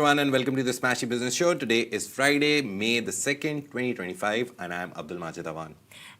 everyone, and welcome to the Smashi Business Show. Today is Friday, May the 2nd, 2025, and I'm Abdul Majid Awan.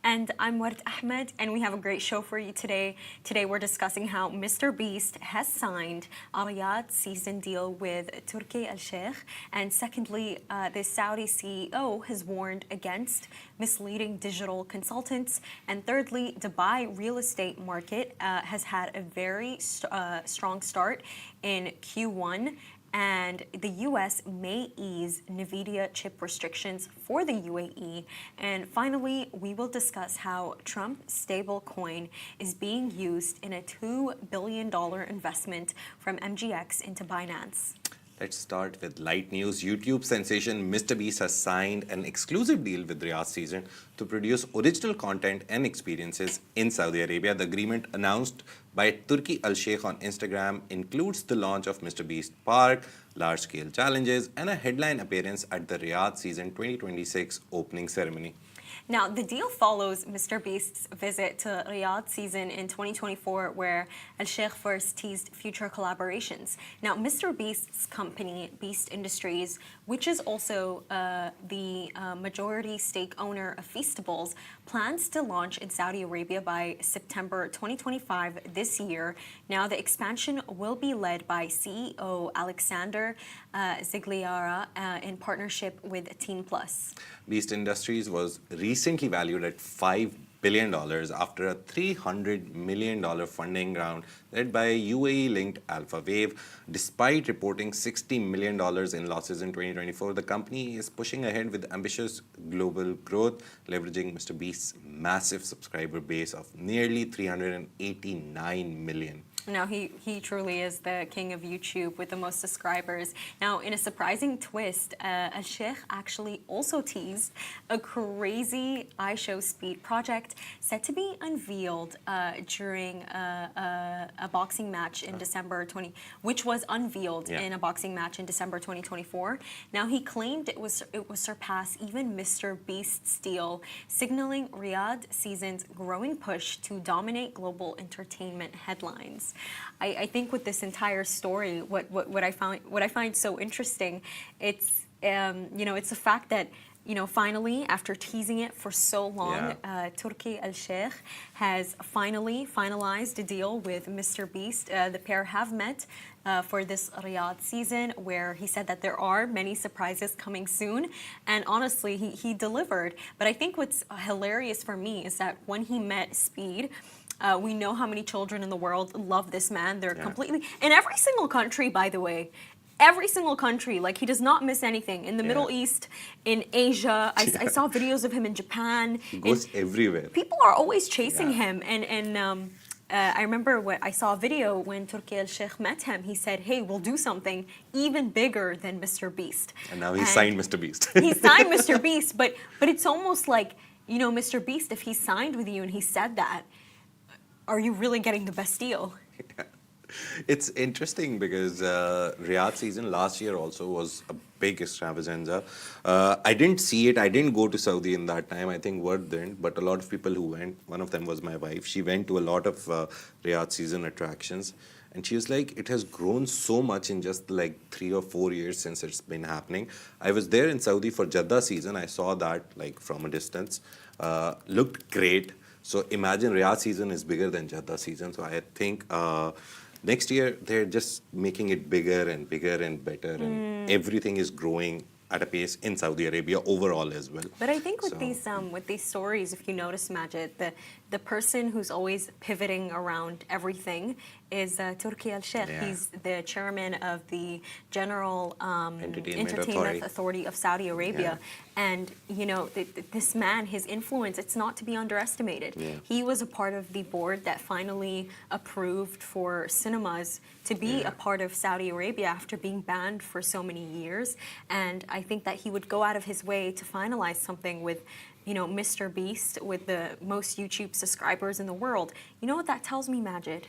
And I'm Ward Ahmed, and we have a great show for you today. Today we're discussing how MrBeast has signed a Riyadh season deal with Turki Al Sheikh. And secondly, the Saudi CEO has warned against misleading digital consultants. And thirdly, Dubai real estate market has had a very strong start in Q1. And the US may ease Nvidia chip restrictions for the UAE. And finally, we will discuss how Trump stablecoin is being used in a $2 billion investment from MGX into Binance. Let's start with light news. YouTube sensation MrBeast has signed an exclusive deal with Riyadh Season to produce original content and experiences in Saudi Arabia. The agreement announced by Turki Al Sheikh on Instagram includes the launch of MrBeast Park, large-scale challenges, and a headline appearance at the Riyadh Season 2026 opening ceremony. Now, the deal follows MrBeast's visit to Riyadh season in 2024, where Al Sheikh first teased future collaborations. Now, MrBeast's company, Beast Industries, which is also the majority stake owner of Feastables, plans to launch in Saudi Arabia by September 2025 this year. Now, the expansion will be led by CEO Alexander Zigliara in partnership with Team Plus. Beast Industries was recently valued at $5 billion after a $300 million funding round led by UAE-linked Alpha Wave. Despite reporting $60 million in losses in 2024, the company is pushing ahead with ambitious global growth, leveraging MrBeast's massive subscriber base of nearly 389 million. No, he truly is the king of YouTube with the most subscribers. Now, in a surprising twist, Al Sheikh actually also teased a crazy iShow Speed project set to be unveiled during a boxing match in which was unveiled in a boxing match in December 2024. Now, he claimed it was surpass even MrBeast's deal, signaling Riyadh season's growing push to dominate global entertainment headlines. I think with this entire story, what I find so interesting, it's it's the fact that finally, after teasing it for so long, Turki Al Sheikh has finally finalized a deal with MrBeast. The pair have met for this Riyadh season, where he said that there are many surprises coming soon, and honestly, he delivered. But I think what's hilarious for me is that when he met Speed, we know how many children in the world love this man. They're completely in every single country, by the way. Every single country, like he does not miss anything. In the Middle East, in Asia, I saw videos of him in Japan. He goes everywhere. People are always chasing him, and I remember I saw a video when Turki Al Sheikh met him. He said, "Hey, we'll do something even bigger than MrBeast." And now he signed MrBeast. He signed MrBeast, but it's almost like MrBeast. If he signed with you and he said that, are you really getting the best deal? It's interesting because Riyadh season last year also was a big extravaganza. I didn't see it. I didn't go to Saudi in that time. I think Ward didn't, but a lot of people who went, one of them was my wife. She went to a lot of Riyadh season attractions. And she was like, it has grown so much in just like 3 or 4 years since it's been happening. I was there in Saudi for Jeddah season. I saw that like from a distance. Looked great. So imagine Riyadh season is bigger than Jeddah season. So I think next year they're just making it bigger and bigger and better, and everything is growing at a pace in Saudi Arabia overall as well. But I think with these stories, if you notice, Majid, the person who's always pivoting around everything is Turki Al Sheikh. He's the chairman of the General Entertainment Authority of Saudi Arabia. And, this man, his influence, it's not to be underestimated. He was a part of the board that finally approved for cinemas to be a part of Saudi Arabia after being banned for so many years. And I think that he would go out of his way to finalize something with MrBeast, with the most YouTube subscribers in the world. You know what that tells me, Majid?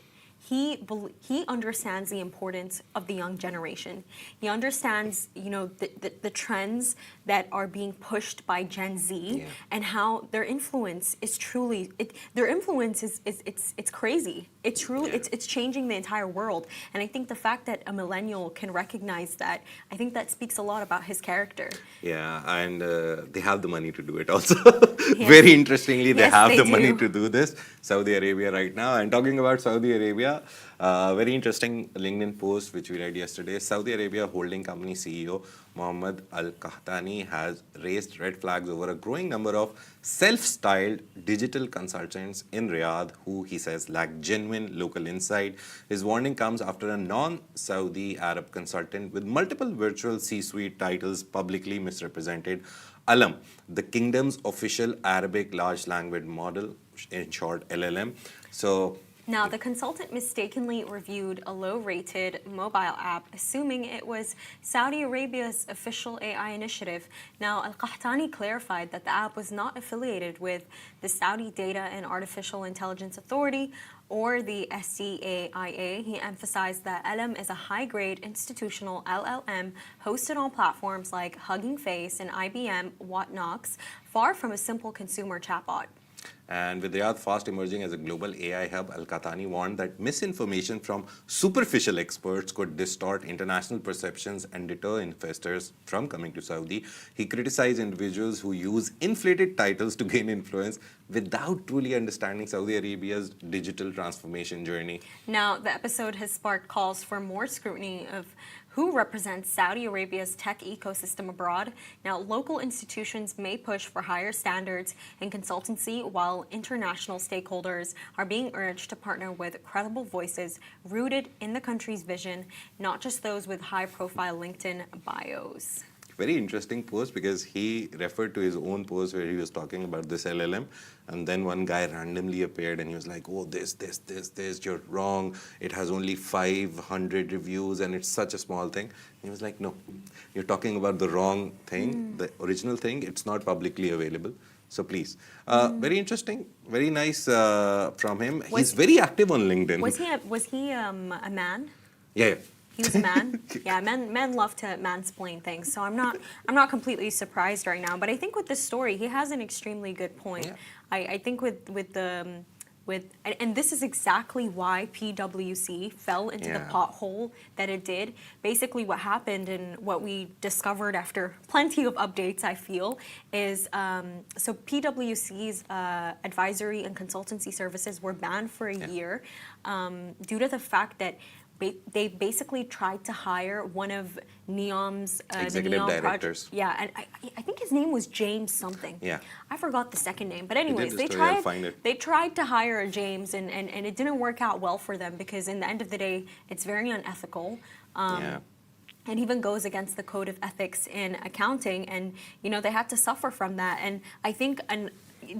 he understands the importance of the young generation. He understands, the trends that are being pushed by Gen Z, and how their influence is truly it's crazy. It's truly it's changing the entire world. And I think the fact that a millennial can recognize that, I think that speaks a lot about his character. Yeah, and they have the money to do it also. Yes. Very interestingly, they Yes, have they the money do. to do this. Saudi Arabia right now. And talking about Saudi Arabia, very interesting LinkedIn post which we read yesterday. Saudi Arabia holding company CEO Mohammed Al Qahtani has raised red flags over a growing number of self-styled digital consultants in Riyadh who, he says, lack genuine local insight. His warning comes after a non-Saudi Arab consultant with multiple virtual C-suite titles publicly misrepresented Alam, the kingdom's official Arabic large language model, in short LLM. So Now, the consultant mistakenly reviewed a low-rated mobile app, assuming it was Saudi Arabia's official AI initiative. Now, Al-Qahtani clarified that the app was not affiliated with the Saudi Data and Artificial Intelligence Authority or the SDAIA. He emphasized that LM is a high-grade institutional LLM hosted on platforms like Hugging Face and IBM Watnox, far from a simple consumer chatbot. And with Riyadh fast emerging as a global AI hub, Al-Qahtani warned that misinformation from superficial experts could distort international perceptions and deter investors from coming to Saudi. He criticized individuals who use inflated titles to gain influence without truly understanding Saudi Arabia's digital transformation journey. Now, the episode has sparked calls for more scrutiny of who represents Saudi Arabia's tech ecosystem abroad. Now, local institutions may push for higher standards in consultancy, while international stakeholders are being urged to partner with credible voices rooted in the country's vision, not just those with high-profile LinkedIn bios. Very interesting post because he referred to his own post where he was talking about this LLM, and then one guy randomly appeared and he was like, oh, this, you're wrong. It has only 500 reviews and it's such a small thing. And he was like, no, you're talking about the wrong thing, the original thing. It's not publicly available. So please, very interesting, very nice from him. He's very active on LinkedIn. Was he a man? Yeah. He was a man. Yeah, men love to mansplain things, so I'm not completely surprised right now. But I think with this story, he has an extremely good point. Yeah. I think and this is exactly why PwC fell into the pothole that it did. Basically, what happened and what we discovered after plenty of updates, I feel, is so PwC's advisory and consultancy services were banned for a year due to the fact that they basically tried to hire one of NEOM's executive directors. Yeah, and I think his name was James something. Yeah, I forgot the second name. But anyways, they tried to hire a James, and it didn't work out well for them because in the end of the day, it's very unethical. It even goes against the code of ethics in accounting, and they had to suffer from that. And I think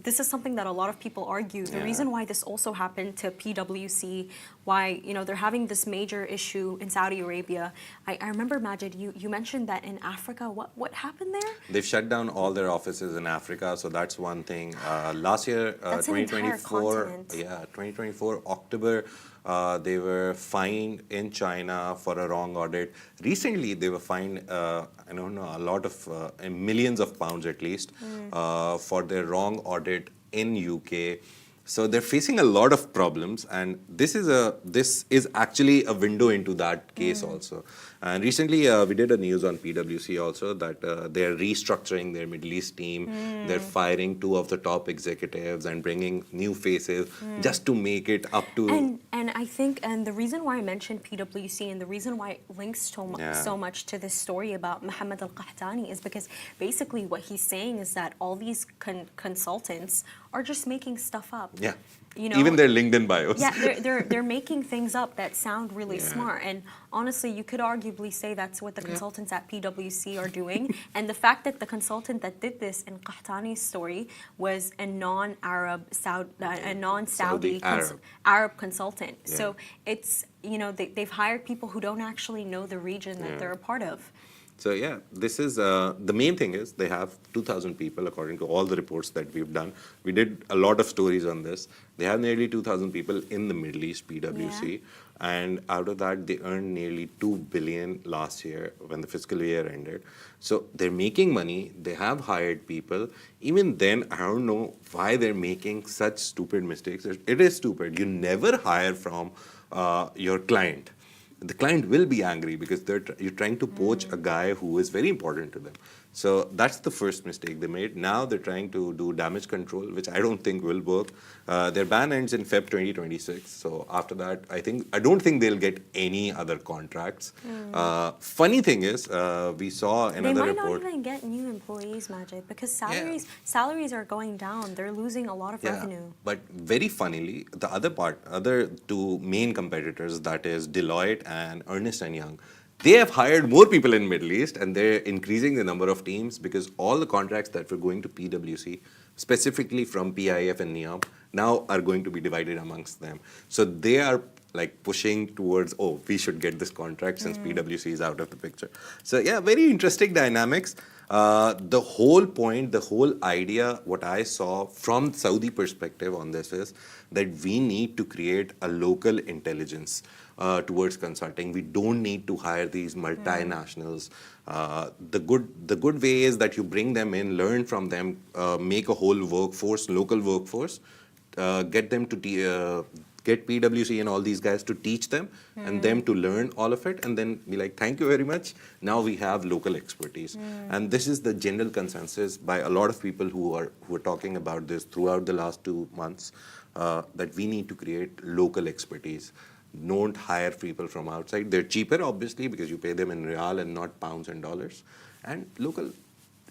this is something that a lot of people argue. The reason why this also happened to PwC, why they're having this major issue in Saudi Arabia. I remember, Majid, you mentioned that in Africa, what happened there? They've shut down all their offices in Africa, so that's one thing. Last year, that's 2024, 2024 October, they were fined in China for a wrong audit. Recently, they were fined, I don't know, a lot of millions of pounds at least for their wrong audit in UK. So they're facing a lot of problems, and this is actually a window into that case also. And recently, we did a news on PwC also that they're restructuring their Middle East team. They're firing 2 of the top executives and bringing new faces just to make it up to. And I think, and the reason why I mentioned PwC and the reason why it links so much to this story about Mohammed Al Qahtani is because basically what he's saying is that all these consultants are just making stuff up. Yeah. Even their LinkedIn bios. Yeah, they're making things up that sound really smart. And honestly, you could arguably say that's what the consultants at PwC are doing. And the fact that the consultant that did this in Qahtani's story was a non-Saudi Arab consultant. Yeah. So it's they've hired people who don't actually know the region that they're a part of. So yeah, this is the main thing is they have 2,000 people according to all the reports that we've done. We did a lot of stories on this. They have nearly 2,000 people in the Middle East, PwC, and out of that they earned nearly 2 billion last year when the fiscal year ended. So they're making money. They have hired people. Even then, I don't know why they're making such stupid mistakes. It is stupid. You never hire from your client. The client will be angry because you're trying to poach a guy who is very important to them. So that's the first mistake they made. Now they're trying to do damage control, which I don't think will work. Their ban ends in Feb 2026. So after that, I don't think they'll get any other contracts. Funny thing is, we saw They another might report. not even get new employees, Majid, because Yeah. salaries are going down. They're losing a lot of revenue. But very funnily, the other two main competitors, that is Deloitte and Ernst and Young, they have hired more people in Middle East and they're increasing the number of teams because all the contracts that were going to PwC, specifically from PIF and NEOM, now are going to be divided amongst them. So they are like pushing towards, oh, we should get this contract since PwC is out of the picture. So yeah, very interesting dynamics. The whole point, the whole idea, what I saw from Saudi perspective on this is that we need to create a local intelligence towards consulting. We don't need to hire these multinationals. The good way is that you bring them in, learn from them, make a whole workforce, local workforce, get them to get PwC and all these guys to teach them and them to learn all of it and then be like, thank you very much. Now we have local expertise. And this is the general consensus by a lot of people who are talking about this throughout the last 2 months, that we need to create local expertise. Don't hire people from outside. They're cheaper, obviously, because you pay them in Riyal and not pounds and dollars. And local,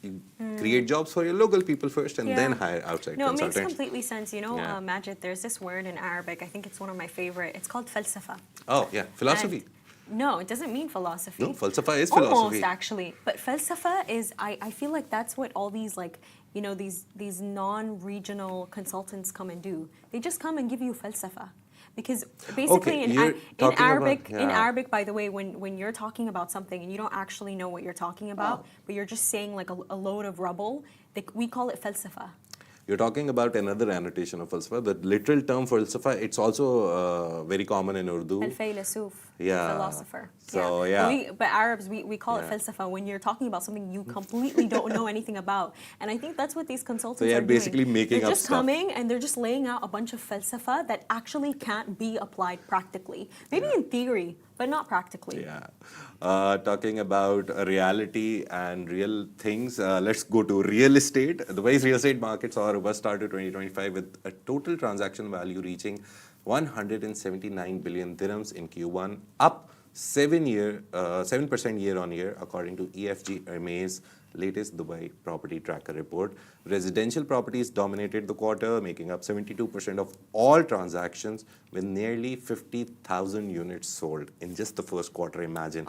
you create jobs for your local people first and then hire outside No, it consultants. makes completely sense. You know, Yeah. Majid, there's this word in Arabic, I think it's one of my favorite. It's called falsafa. Oh, yeah, philosophy. No, it doesn't mean philosophy. No, falsafa is philosophy. Almost, actually. But falsafa is, I feel like that's what all these, like, you know, these non-regional consultants come and do. They just come and give you falsafa. Because basically in Arabic, in Arabic, by the way, when you're talking about something and you don't actually know what you're talking about, but you're just saying like a load of rubble, we call it falsafa. You're talking about another annotation of falsafa. The literal term falsafa, it's also very common in Urdu. Al-Faylasuf, Yeah. philosopher. So, yeah. But Arabs, we call it falsafa when you're talking about something you completely don't know anything about. And I think that's what these consultants So, yeah, are doing. basically making they're up just stuff. coming and they're just laying out a bunch of falsafa that actually can't be applied practically. Maybe in theory, but not practically. Yeah. Talking about reality and real things, let's go to real estate. The Dubai's real estate market saw a robust start to 2025 with a total transaction value reaching 179 billion dirhams in Q1, up 7% year on year, according to EFG-MA's latest Dubai property tracker report. Residential properties dominated the quarter, making up 72% of all transactions, with nearly 50,000 units sold in just the first quarter, imagine,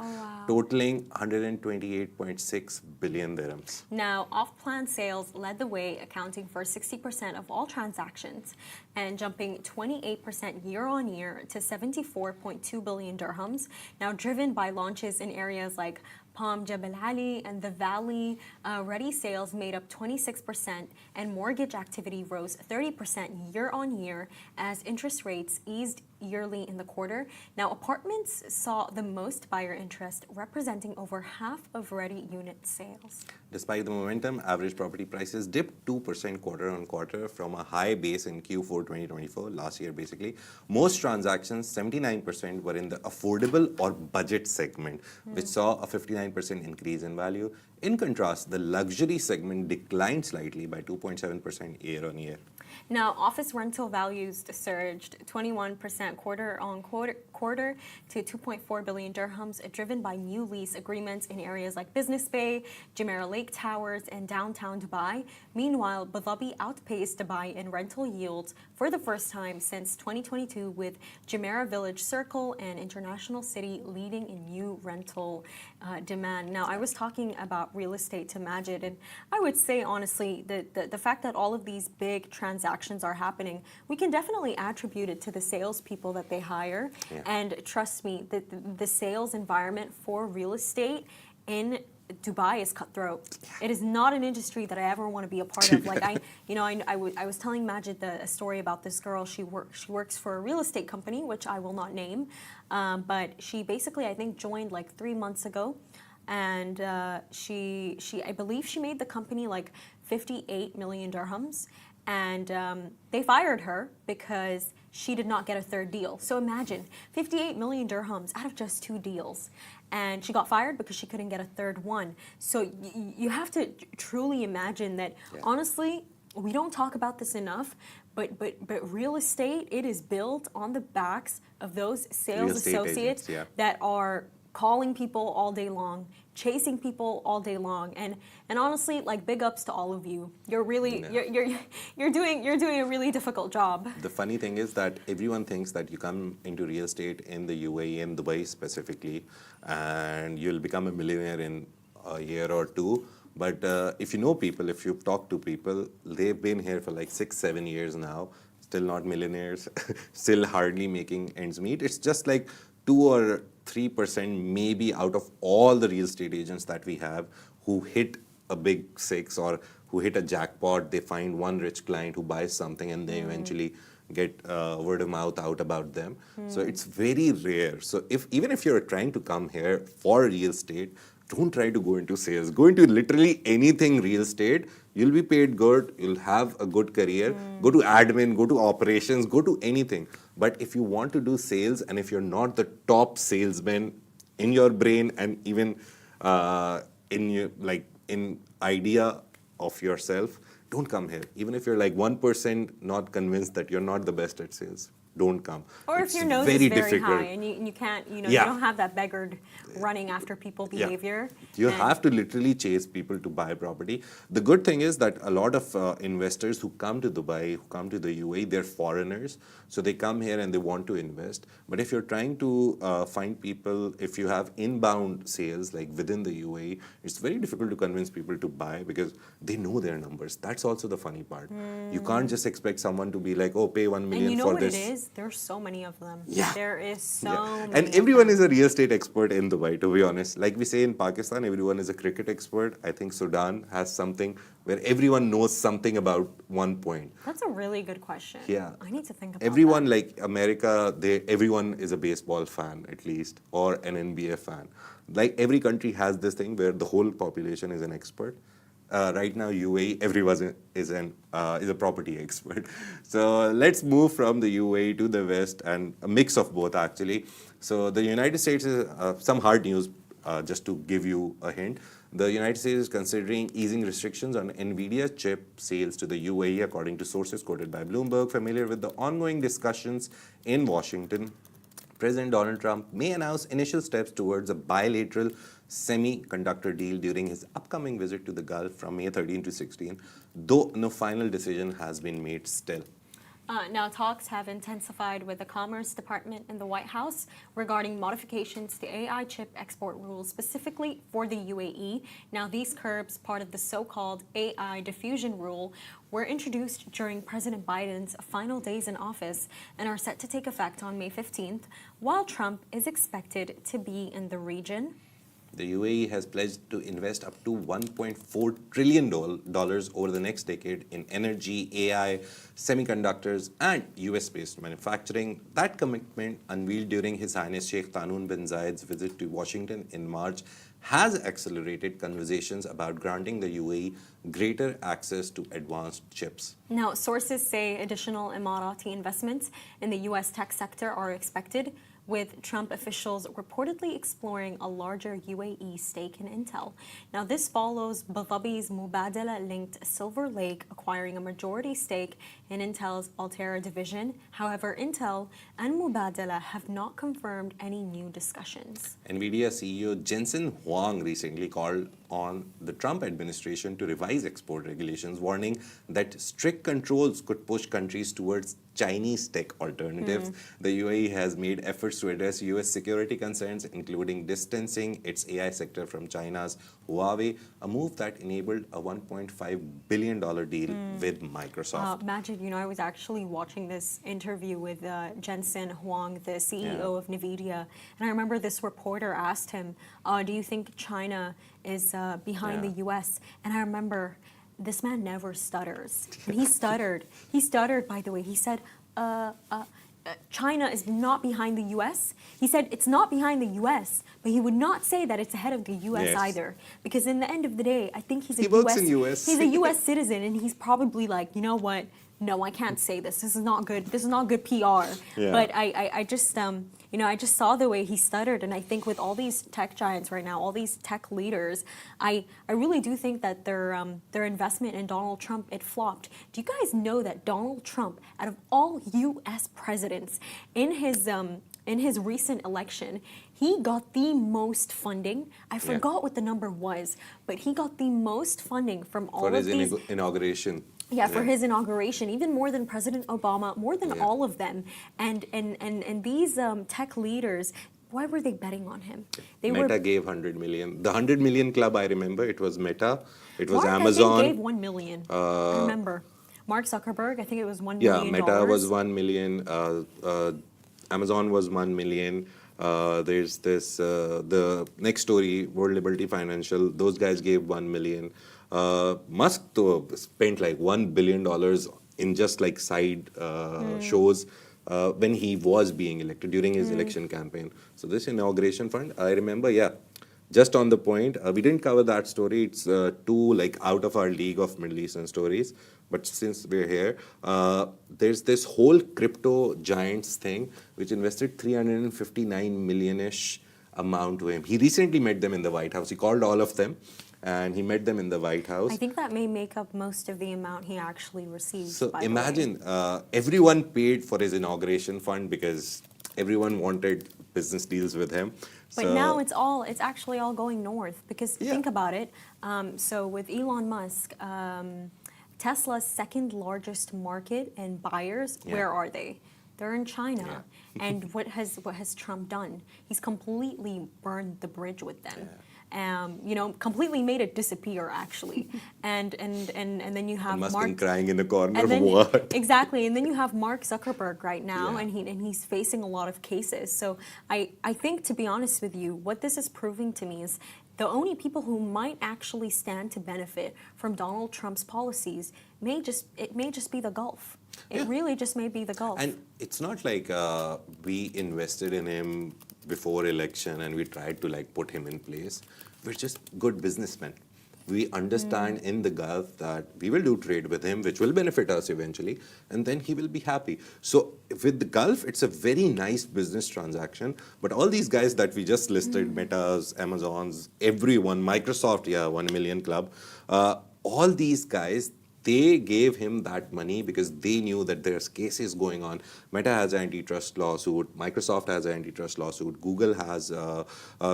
totaling 128.6 billion dirhams. Now, off-plan sales led the way, accounting for 60% of all transactions and jumping 28% year on year to 74.2 billion dirhams. Now, driven by launches in areas like Palm Jebel Ali and the Valley, ready sales made up 26% and mortgage activity rose 30% year on year as interest rates eased yearly in the quarter. Now, apartments saw the most buyer interest, representing over half of ready unit sales. Despite the momentum, average property prices dipped 2% quarter on quarter from a high base in Q4 2024, last year basically. Most transactions, 79%, were in the affordable or budget segment, which saw a 59% increase in value. In contrast, the luxury segment declined slightly by 2.7% year on year. Now, office rental values surged 21% quarter on quarter to 2.4 billion dirhams, driven by new lease agreements in areas like Business Bay, Jumeirah Lake Towers, and downtown Dubai. Meanwhile, Abu Dhabi outpaced Dubai in rental yields for the first time since 2022, with Jumeirah Village Circle and International City leading in new rental demand. Now, I was talking about real estate to Majid, and I would say, honestly, the fact that all of these big transactions are happening, we can definitely attribute it to the salespeople that they hire. And trust me, the sales environment for real estate in Dubai is cutthroat. It is not an industry that I ever want to be a part of. Like I was telling Majid a story about this girl. She works for a real estate company, which I will not name, but she basically I think joined like 3 months ago, and she I believe she made the company like 58 million dirhams, and they fired her because she did not get a third deal. So imagine 58 million dirhams out of just 2 deals. And she got fired because she couldn't get a third one. So you have to truly imagine that, honestly, we don't talk about this enough, but real estate, it is built on the backs of those sales associates that are calling people all day long, chasing people all day long, and honestly, like big ups to all of you. You're really you're doing a really difficult job. The funny thing is that everyone thinks that you come into real estate in the UAE and Dubai specifically, and you'll become a millionaire in a year or two. But if you know people, if you've talked to people, they've been here for like 6-7 years now, still not millionaires, still hardly making ends meet. It's just like 2 or 3% maybe out of all the real estate agents that we have who hit a big 6 or who hit a jackpot. They find one rich client who buys something and they eventually get word of mouth out about them. So it's very rare. So even if you're trying to come here for real estate, don't try to go into sales. Go into literally anything real estate. You'll be paid good. You'll have a good career. Go to admin, go to operations, go to anything. But if you want to do sales and if you're not the top salesman in your brain and even in your, like in idea of yourself, don't come here. Even if you're like 1% not convinced that you're not the best at sales, don't come. Or if your nose is very high and you can't, you don't have that beggared running after people behavior. You have to literally chase people to buy property. The good thing is that a lot of investors who come to Dubai, who come to the UAE, they're foreigners. So they come here and they want to invest. But if you're trying to find people, if you have inbound sales like within the UAE, it's very difficult to convince people to buy because they know their numbers. That's also the funny part. You can't just expect someone to be like, oh, pay 1 million for this. And you know what it is? There's so many of them. Yeah. There is so many. And everyone is a real estate expert in Dubai, to be honest. Like we say in Pakistan, everyone is a cricket expert. I think Sudan has something where everyone knows something about one point. That's a really good question. Yeah. I need to think about everyone, that. like America, everyone is a baseball fan at least, or an NBA fan. Like every country has this thing where the whole population is an expert. Right now, UAE, everyone is a property expert. So let's move from the UAE to the West, and a mix of both actually. So the United States is some hard news, just to give you a hint. The United States is considering easing restrictions on Nvidia chip sales to the UAE, according to sources quoted by Bloomberg. Familiar with the ongoing discussions in Washington, President Donald Trump may announce initial steps towards a bilateral semiconductor deal during his upcoming visit to the Gulf from May 13 to 16, though no final decision has been made still. Now, talks have intensified with the Commerce Department and the White House regarding modifications to AI chip export rules, specifically for the UAE. Now, these curbs, part of the so-called AI diffusion rule, were introduced during President Biden's final days in office and are set to take effect on May 15th, while Trump is expected to be in the region. The UAE has pledged to invest up to $1.4 trillion over the next decade in energy, AI, semiconductors, and US-based manufacturing. That commitment, unveiled during His Highness Sheikh Qanun bin Zayed's visit to Washington in March, has accelerated conversations about granting the UAE greater access to advanced chips. Now, sources say additional Emirati investments in the US tech sector are expected, with Trump officials reportedly exploring a larger UAE stake in Intel. Now, this follows Abu Dhabi's Mubadala-linked Silver Lake acquiring a majority stake in Intel's Altera division. However, Intel and Mubadala have not confirmed any new discussions. Nvidia CEO Jensen Huang recently called on the Trump administration to revise export regulations, warning that strict controls could push countries towards Chinese tech alternatives. The UAE has made efforts to address US security concerns, including distancing its AI sector from China's Huawei, a move that enabled a $1.5 billion deal with Microsoft. Majid, I was actually watching this interview with Jensen Huang, the CEO of Nvidia, and I remember this reporter asked him, do you think China is behind Yeah. the U.S. And I remember this man never stutters. And he stuttered. He stuttered, by the way. He said, China is not behind the U.S. He said it's not behind the U.S., but he would not say that it's ahead of the U.S. Yes. either. Because in the end of the day, I think He works in US. He's a U.S. citizen, and he's probably like, you know what? No, I can't say this. This is not good. This is not good PR. Yeah. But I just I just saw the way he stuttered, and I think with all these tech giants right now, all these tech leaders, I really do think that their investment in Donald Trump, it flopped. Do you guys know that Donald Trump, out of all U.S. presidents, in his recent election, he got the most funding. I forgot what the number was, but he got the most funding from all For of his these. inauguration. Yeah, for his inauguration, even more than President Obama, more than Yeah. all of them. And these tech leaders, why were they betting on him? They Meta gave 100 million. The 100 million club, I remember, it was Meta, it was Mark, Amazon. I think, gave 1 million. I remember. Mark Zuckerberg, I think it was $1 million. Yeah, Meta was 1 million. Amazon was 1 million. There's this, the next story, World Liberty Financial, those guys gave 1 million. Musk though, spent like $1 billion in just like side shows when he was being elected during his election campaign. So this inauguration fund, I remember, yeah, just on the point, we didn't cover that story. It's too like out of our league of Middle Eastern stories. But since we're here, there's this whole crypto giants thing which invested 359 million-ish amount to him. He recently met them in the White House. He called all of them and he met them in the White House. I think that may make up most of the amount he actually received. So by the way. imagine everyone paid for his inauguration fund because everyone wanted business deals with him. But So- now it's actually all going north because Yeah. think about it. So with Elon Musk, Tesla's second largest market and buyers, Yeah. where are they? They're in China. Yeah. And what has Trump done? He's completely burned the bridge with them. Completely made it disappear actually. and then you have And Musk Mark crying in the corner. and then, What? exactly, and then you have Mark Zuckerberg right now, Yeah. and he's facing a lot of cases. So I think, to be honest with you, what this is proving to me is the only people who might actually stand to benefit from Donald Trump's policies may just be the Gulf. It Yeah. really just may be the Gulf. And it's not like we invested in him before election and we tried to like put him in place. We're just good businessmen. We understand in the Gulf that we will do trade with him, which will benefit us eventually, and then he will be happy. So with the Gulf, it's a very nice business transaction. But all these guys that we just listed, Metas, Amazons, everyone, Microsoft, yeah, 1 million club, all these guys, they gave him that money because they knew that there's cases going on. Meta has an antitrust lawsuit. Microsoft has an antitrust lawsuit. Google has a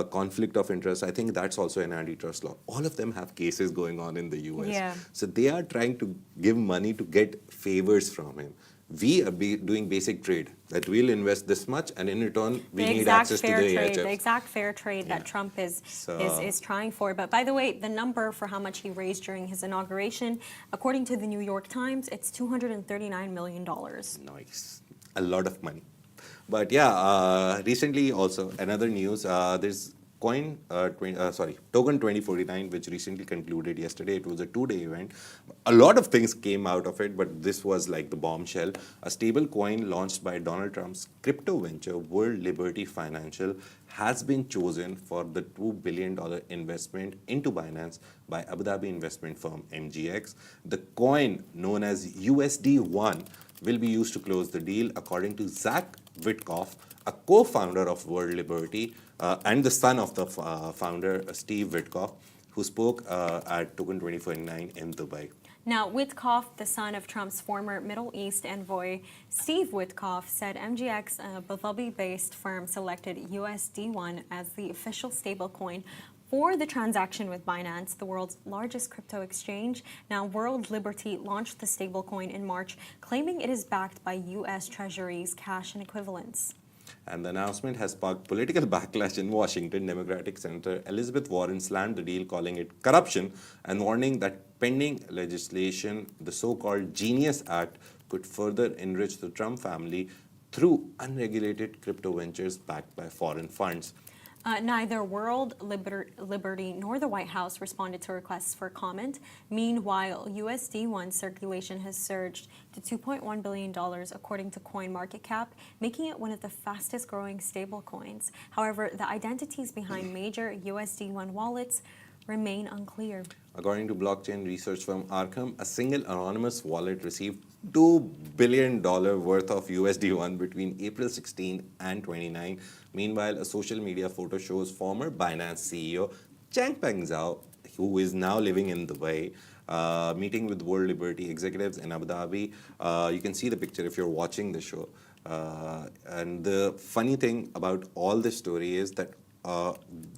conflict of interest. I think that's also an antitrust law. All of them have cases going on in the US. Yeah. So they are trying to give money to get favors from him. We are doing basic trade, that we'll invest this much and in return we need access to the trade, the AHFs. exact fair trade Yeah. that Trump is So- trying for. But by the way, the number for how much he raised during his inauguration, according to the New York Times, it's $239 million. Nice. A lot of money. But yeah, recently also another news, there's Token 2049, which recently concluded yesterday. It was a 2-day event. A lot of things came out of it, but this was like the bombshell. A stable coin launched by Donald Trump's crypto venture, World Liberty Financial, has been chosen for the $2 billion investment into Binance by Abu Dhabi investment firm MGX. The coin, known as USD1, will be used to close the deal, according to Zach Witkoff, a co-founder of World Liberty and the son of the founder, Steve Witkoff, who spoke at Token 2049 in Dubai. Now, Witkoff, the son of Trump's former Middle East envoy, Steve Witkoff, said MGX, a Abu Dhabi-based firm, selected USD1 as the official stablecoin for the transaction with Binance, the world's largest crypto exchange. Now, World Liberty launched the stablecoin in March, claiming it is backed by U.S. Treasury's cash and equivalents. And the announcement has sparked political backlash in Washington. Democratic Senator Elizabeth Warren slammed the deal, calling it corruption and warning that pending legislation, the so-called Genius Act, could further enrich the Trump family through unregulated crypto ventures backed by foreign funds. Neither World Liberty nor the White House responded to requests for comment. Meanwhile, USD1 circulation has surged to $2.1 billion, according to CoinMarketCap, making it one of the fastest growing stablecoins. However, the identities behind major USD1 wallets remain unclear. According to blockchain research firm Arkham, a single anonymous wallet received $2 billion worth of USD1 between April 16 and 29. Meanwhile, a social media photo shows former Binance CEO Changpeng Zhao, who is now living in Dubai, meeting with World Liberty executives in Abu Dhabi. You can see the picture if you're watching the show. And the funny thing about all this story is that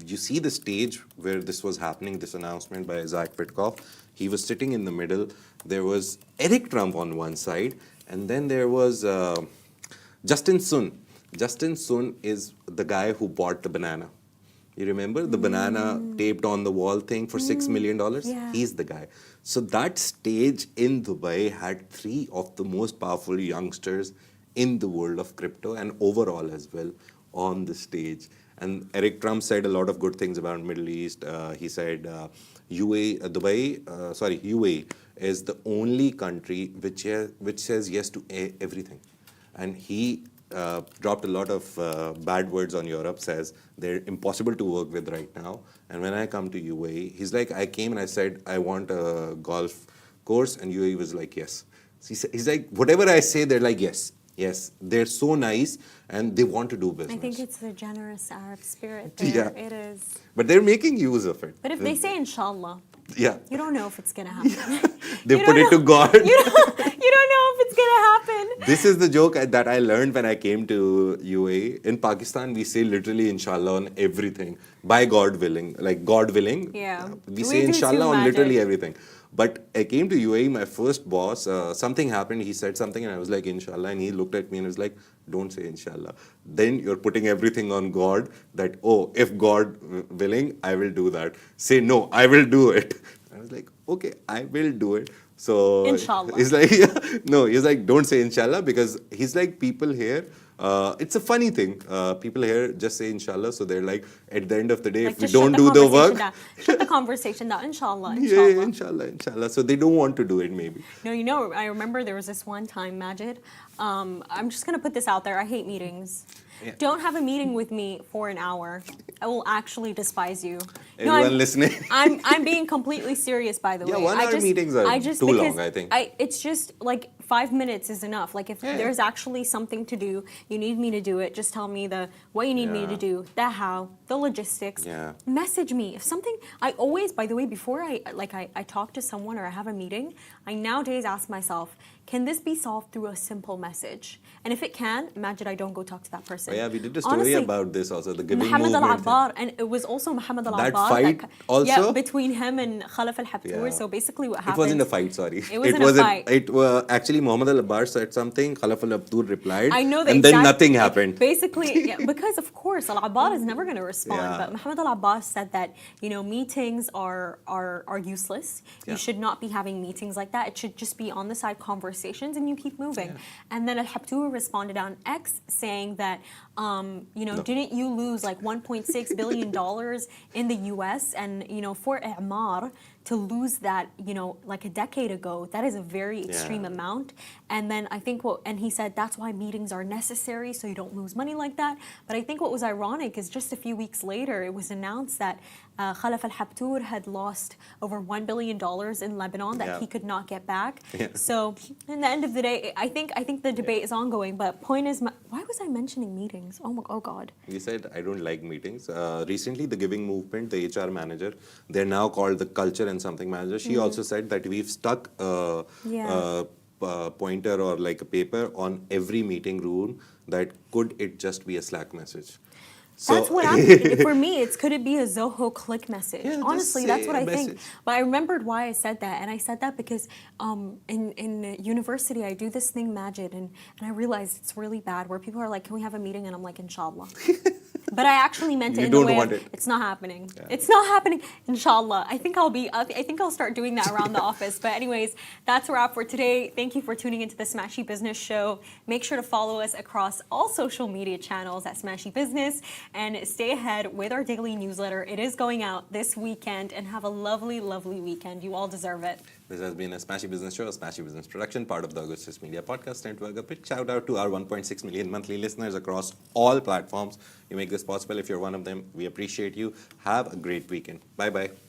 you see the stage where this was happening, this announcement by Zach Pitkoff. He was sitting in the middle. There was Eric Trump on one side, and then there was Justin Sun. Justin Sun is the guy who bought the banana. You remember the banana taped on the wall thing for $6 million? Yeah. He's the guy. So that stage in Dubai had three of the most powerful youngsters in the world of crypto and overall as well on the stage. And Eric Trump said a lot of good things about Middle East. He said UAE is the only country which says yes to everything. And he dropped a lot of bad words on Europe, says they're impossible to work with right now. And when I come to UAE, he's like, I came and I said, I want a golf course. And UAE was like, yes. So he's like, whatever I say, they're like, yes. Yes, they're so nice and they want to do business. I think it's the generous Arab spirit there. Yeah. It is. But they're making use of it. But if they say inshallah, yeah, you don't know if it's going to happen. they You put don't it to know- God. You don't know if it's going to happen. This is the joke that I learned when I came to UAE. In Pakistan, we say literally inshallah on everything. By God willing. Like God willing. Yeah. We We say do inshallah too, on literally magic. everything. But I came to UAE, my first boss, something happened, he said something and I was like, inshallah. And he looked at me and was like, don't say inshallah. Then you're putting everything on God that, oh, if God willing, I will do that. Say, no, I will do it. I was like, okay, I will do it. So Inshallah. he's like, no, he's like, don't say inshallah because he's like, people here, it's a funny thing. People here just say inshallah. So they're like, at the end of the day, Like, if we just don't shut do the work, conversation down. Shut the conversation down. Inshallah. yeah, Inshallah. inshallah, inshallah. So they don't want to do it maybe. No, you know, I remember there was this one time, Majid. I'm just going to put this out there. I hate meetings. Yeah. Don't have a meeting with me for an hour. I will actually despise you. No, Everyone listening. I'm being completely serious, by the Yeah, way. 1 hour meetings are too long, I think. It's just like 5 minutes is enough. Like if there's actually something to do, you need me to do it. Just tell me what you need me to Yeah. do, the how, the logistics. Yeah. Message me if something. I always, by the way, before I talk to someone or I have a meeting, I nowadays ask myself, can this be solved through a simple message? And if it can, imagine I don't go talk to that person. Oh, yeah, we did a story Honestly, about this also, the giving Mohammed movement. Al-Abbar, and it was also Mohammed Al-Abbar. That fight also? Yeah, between him and Khalaf Al-Habtour. Yeah. So basically what It happened... wasn't a fight, sorry. It wasn't a fight. It actually Muhammad Al-Abbar said something, Khalaf Al-Abtour replied, I know that and then exact- nothing happened. Basically, yeah, because of course Al-Abbar is never going to respond. Yeah. But Mohammed Al-Abbar said that meetings are useless. Yeah. You should not be having meetings like that. It should just be on the side conversations, and you keep moving. Yeah. And then Al-Habtour responded on X saying that didn't you lose like $1.6 billion in the U.S. and for I'mar to lose that like a decade ago, that is a very extreme Yeah. amount. And then I think and he said that's why meetings are necessary so you don't lose money like that. But I think what was ironic is just a few weeks later it was announced that Khalaf Al-Habtour had lost over $1 billion in Lebanon that Yeah. he could not get back. Yeah. So in the end of the day, I think the debate is ongoing. But point is, why was I mentioning meetings? Oh God. You said, I don't like meetings. Recently, the Giving Movement, the HR manager, they're now called the Culture and Something manager. She also said that we've stuck a pointer or like a paper on every meeting room that could it just be a Slack message. So, That's what for me. Could it be a Zoho click message? Yeah, just Honestly, that's say what a I think. message. But I remembered why I said that, and I said that because in university I do this thing, Majid, and I realized it's really bad where people are like, "Can we have a meeting?" And I'm like, "Inshallah." But I actually meant it You in the don't way want of, it. it's not happening. It's not happening. Inshallah. I think I'll start doing that around the office. But anyways, that's a wrap for today. Thank you for tuning into the Smashi Business Show. Make sure to follow us across all social media channels at Smashi Business and stay ahead with our daily newsletter. It is going out this weekend, and have a lovely, lovely weekend. You all deserve it. This has been a Smashy Business Show, a Smashy Business production, part of the Augustus Media Podcast Network. A big shout out to our 1.6 million monthly listeners across all platforms. You make this possible. If you're one of them, we appreciate you. Have a great weekend. Bye bye.